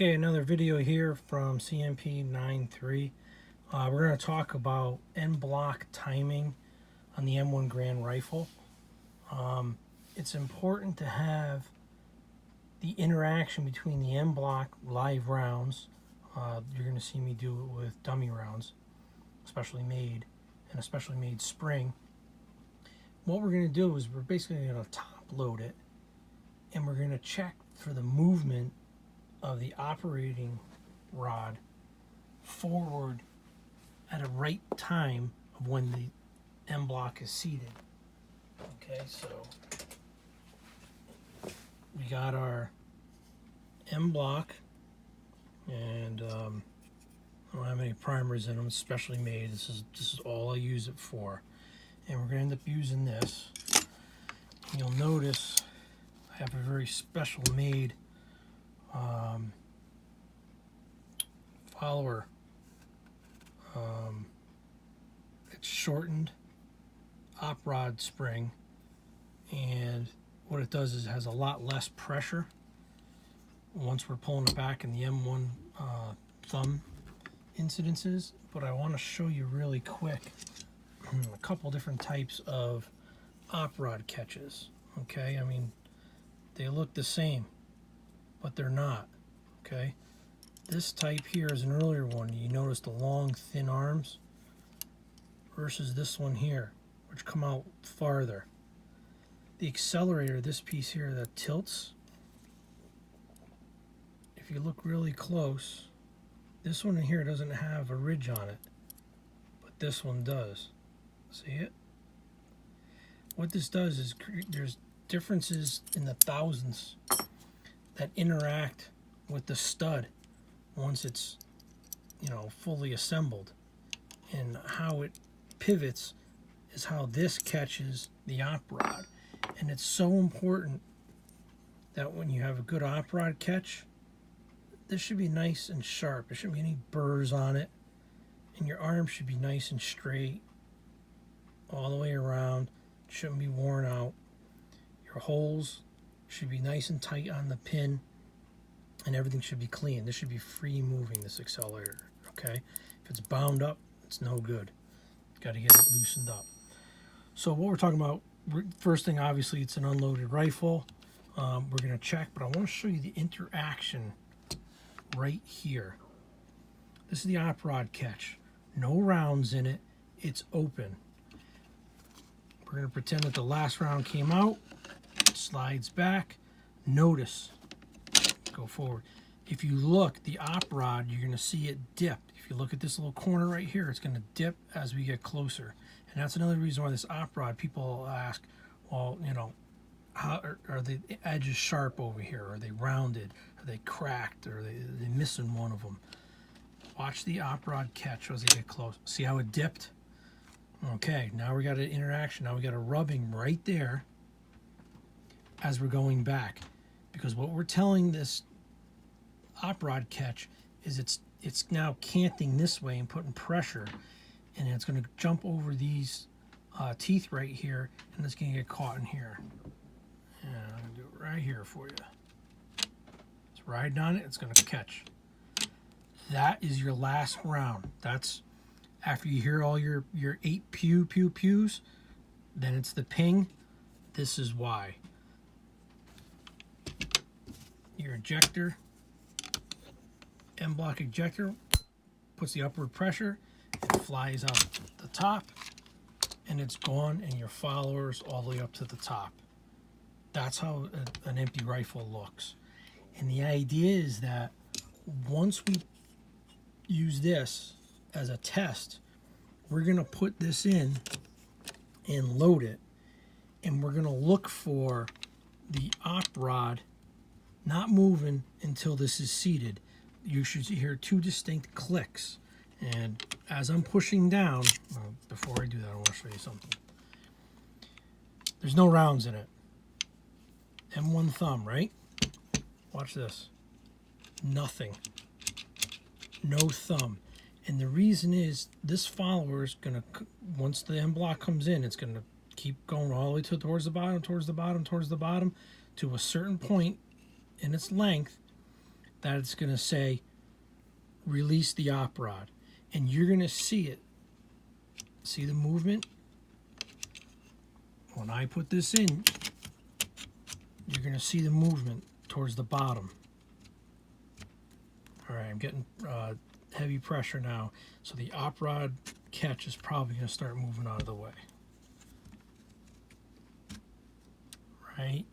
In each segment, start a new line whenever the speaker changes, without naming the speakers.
Okay, another video here from CMP 93. We're going to talk about N-block timing on the M1 Garand rifle. It's important to have the interaction between the N-block live rounds. You're going to see me do it with dummy rounds, especially made, and especially made spring. What we're going to do is we're basically going to top load it, and we're going to check for the movement of the operating rod forward at a right time of when the M-block is seated. Okay, so we got our M-block, and I don't have any primers in them, especially made. This is all I use it for, and we're going to end up using this. You'll notice I have a very special made follower. It's shortened Oprod spring, and what it does is it has a lot less pressure once we're pulling it back in the M1 thumb incidences. But I want to show you really quick a couple different types of Oprod catches. Okay, I mean, they look the same, but they're not. Okay, this type here is an earlier one. You notice the long thin arms versus this one here, which come out farther. The accelerator, this piece here that tilts, if you look really close, this one in here doesn't have a ridge on it, but this one does. See it? What this does is there's differences in the thousandths that interact with the stud once it's, you know, fully assembled, and how it pivots is how this catches the Oprod. And it's so important that when you have a good Oprod catch, this should be nice and sharp. There shouldn't be any burrs on it, and your arm should be nice and straight all the way around. It shouldn't be worn out. Your holes should be nice and tight on the pin, and everything should be clean. This should be free moving, this accelerator. Okay, if it's bound up, it's no good. Got to get it loosened up. So what we're talking about, first thing, obviously it's an unloaded rifle. We're going to check, but I want to show you the interaction right here. This is the Oprod catch. No rounds in it. It's open. We're going to pretend that the last round came out. It slides back. Notice. Go forward. If you look, the Oprod, you're going to see it dip. If you look at this little corner right here, it's going to dip as we get closer. And that's another reason why this Oprod, people ask, well, you know, how are the edges sharp over here? Are they rounded? Are they cracked? Or are they missing one of them? Watch the Oprod catch as they get close. See how it dipped? Okay, now we got an interaction. Now we got a rubbing right there as we're going back. Because what we're telling this Oprod catch is it's now canting this way and putting pressure, and it's going to jump over these teeth right here, and it's going to get caught in here. And I'm going to do it right here for you. It's riding on it. It's going to catch. That is your last round. That's after you hear all your 8 pews, then it's the ping. This is why. Your ejector, M-block ejector, puts the upward pressure, it flies out the top, and it's gone, and your followers all the way up to the top. That's how an empty rifle looks. And the idea is that once we use this as a test, we're going to put this in and load it, and we're going to look for the Oprod not moving until this is seated. You should hear 2 distinct clicks. And as I'm pushing down, before I do that, I want to show you something. There's no rounds in it. M1 thumb, right? Watch this. Nothing. No thumb. And the reason is this follower is going to, once the M-block comes in, it's going to keep going all the way towards the bottom, towards the bottom, towards the bottom, to a certain point in its length, that it's going to say release the op rod. And you're going to see it. See the movement? When I put this in, you're going to see the movement towards the bottom. All right, I'm getting heavy pressure now, so the op rod catch is probably going to start moving out of the way. Right?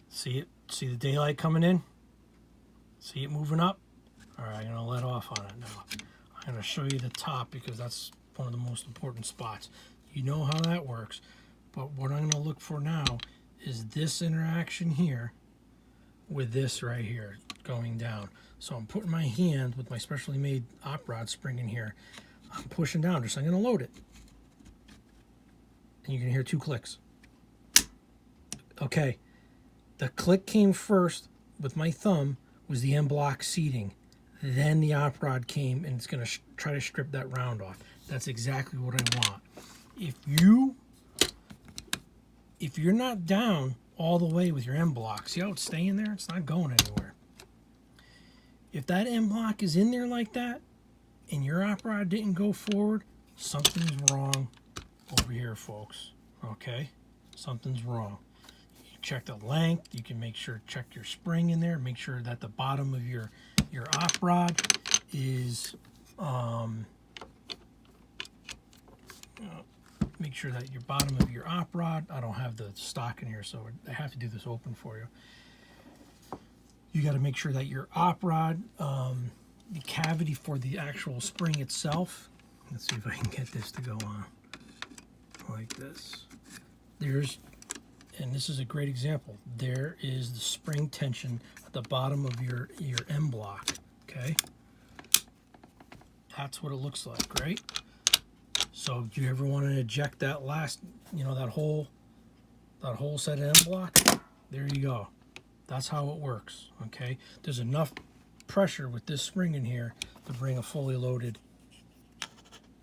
See it? See the daylight coming in? See it moving up? All right, I'm going to let off on it now. I'm going to show you the top because that's one of the most important spots. You know how that works, but what I'm going to look for now is this interaction here with this right here going down. So I'm putting my hand with my specially made op rod spring in here. I'm pushing down, just I'm going to load it. And you can hear 2 clicks. Okay, the click came first with my thumb was the M-block seating. Then the op rod came and it's going to try to strip that round off. That's exactly what I want. If you're not down all the way with your M-block, see how it's staying there? It's not going anywhere. If that M-block is in there like that and your op rod didn't go forward, something's wrong over here, folks. Okay? Something's wrong. You check the length. You can check your spring in there. Make sure that the bottom of your op rod is make sure that your bottom of your op rod, I don't have the stock in here, so I have to do this open for you. You got to make sure that your op rod, the cavity for the actual spring itself, let's see if I can get this to go on like this. And this is a great example. There is the spring tension at the bottom of your M-block, okay? That's what it looks like, right? So do you ever want to eject that last, that whole set of M-block? There you go. That's how it works, okay? There's enough pressure with this spring in here to bring a fully loaded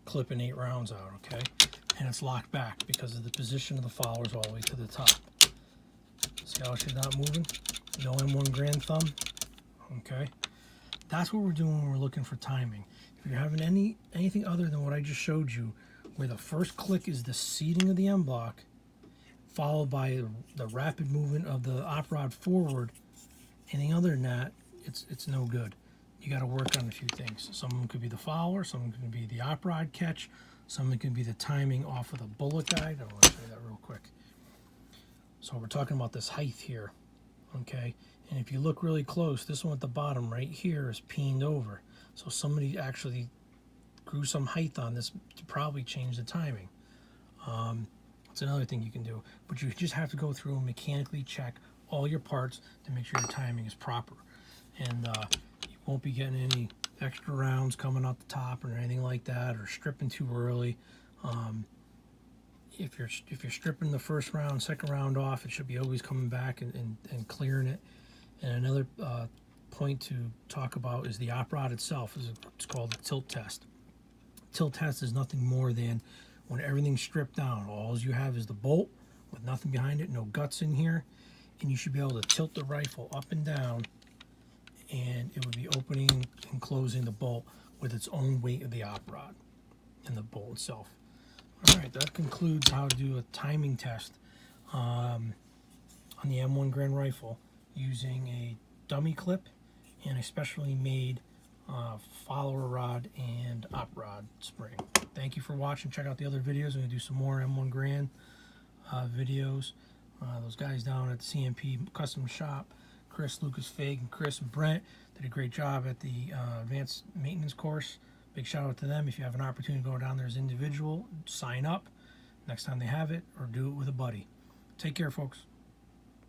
clip and 8 rounds out, okay? And it's locked back because of the position of the followers all the way to the top. See how she's not moving? No M1 Garand thumb, okay? That's what we're doing when we're looking for timing. If you're having anything other than what I just showed you, where the first click is the seating of the M-block, followed by the rapid movement of the op rod forward, anything other than that, it's no good. You got to work on a few things. Some of them could be the follower, some of them could be the op rod catch, some of them could be the timing off of the bullet guide. I want to show you that real quick. So we're talking about this height here, okay? And if you look really close, this one at the bottom right here is peened over. So somebody actually grew some height on this to probably change the timing. That's another thing you can do. But you just have to go through and mechanically check all your parts to make sure your timing is proper. And you won't be getting any extra rounds coming out the top or anything like that, or stripping too early. If you're stripping the first round, second round off, it should be always coming back and clearing it. And another point to talk about is the op rod itself. It's called the tilt test. Tilt test is nothing more than when everything's stripped down. All you have is the bolt with nothing behind it, no guts in here, and you should be able to tilt the rifle up and down, and it would be opening and closing the bolt with its own weight of the op rod and the bolt itself. All right, that concludes how to do a timing test on the M1 Garand rifle using a dummy clip and a specially made follower rod and op rod spring. Thank you for watching. Check out the other videos. I'm going to do some more M1 Garand videos. Those guys down at the CMP Custom Shop, Chris, Lucas, Fig, and Chris and Brent, did a great job at the advanced maintenance course. Big shout out to them. If you have an opportunity to go down there as individual, sign up next time they have it, or do it with a buddy. Take care, folks.